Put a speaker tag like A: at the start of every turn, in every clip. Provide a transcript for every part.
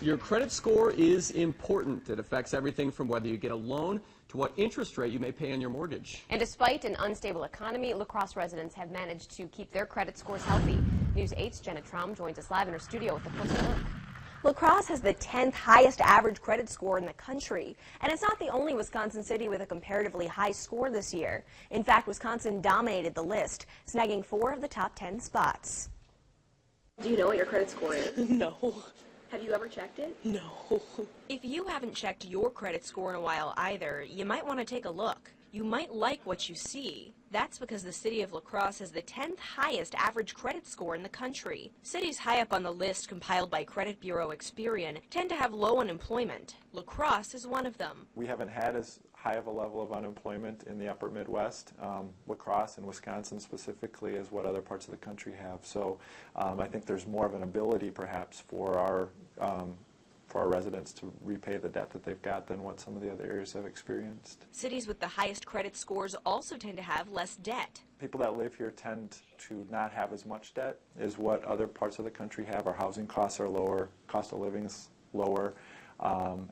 A: Your credit score is important. It affects everything from whether you get a loan to what interest rate you may pay on your mortgage.
B: And despite an unstable economy, La Crosse residents have managed to keep their credit scores healthy. News 8's Jenna Traum joins us live in her studio with a closer look. La Crosse has the 10th highest average credit score in the country, and it's not the only Wisconsin city with a comparatively high score this year. In fact, Wisconsin dominated the list, snagging 4 of the top 10 spots. Do you know what your credit score is?
C: No.
B: Have you ever checked it?
C: No.
B: If you haven't checked your credit score in a while either, you might want to take a look. You might like what you see. That's because the city of La Crosse has the 10th highest average credit score in the country. Cities high up on the list compiled by credit bureau Experian tend to have low unemployment. La Crosse is one of them.
D: We haven't had as high of a level of unemployment in the upper Midwest. La Crosse and Wisconsin specifically is what other parts of the country have. So I think there's more of an ability perhaps for our residents to repay the debt that they've got than what some of the other areas have experienced.
B: Cities with the highest credit scores also tend to have less debt.
D: People that live here tend to not have as much debt as what other parts of the country have. Our housing costs are lower, cost of living is lower,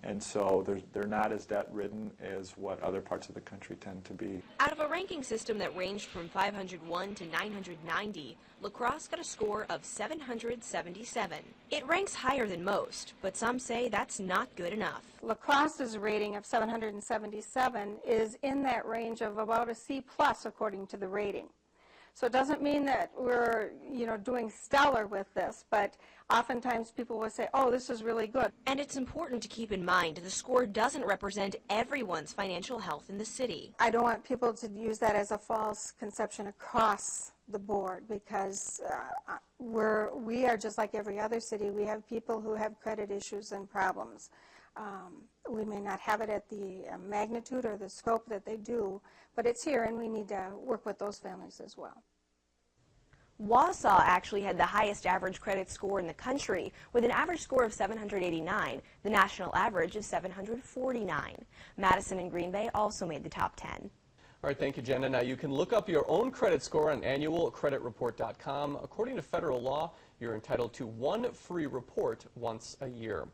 D: and so they're not as debt-ridden as what other parts of the country tend to be.
B: Out of a ranking system that ranged from 501 to 990, La Crosse got a score of 777. It ranks higher than most, but some say that's not good enough.
E: La Crosse's rating of 777 is in that range of about a C+ according to the rating. So it doesn't mean that we're, doing stellar with this, but oftentimes people will say, oh, this is really good.
B: And it's important to keep in mind the score doesn't represent everyone's financial health in the city.
E: I don't want people to use that as a false conception across the board, because we are just like every other city. We have people who have credit issues and problems. We may not have it at the magnitude or the scope that they do, but it's here, and we need to work with those families as well.
B: Wausau actually had the highest average credit score in the country, with an average score of 789. The national average is 749. Madison and Green Bay also made the top 10.
A: All right, thank you, Jenna. Now, you can look up your own credit score on annualcreditreport.com. According to federal law, you're entitled to one free report once a year.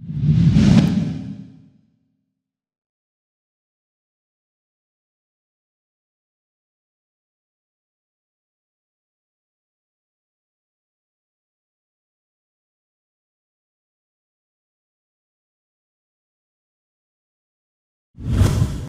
B: you.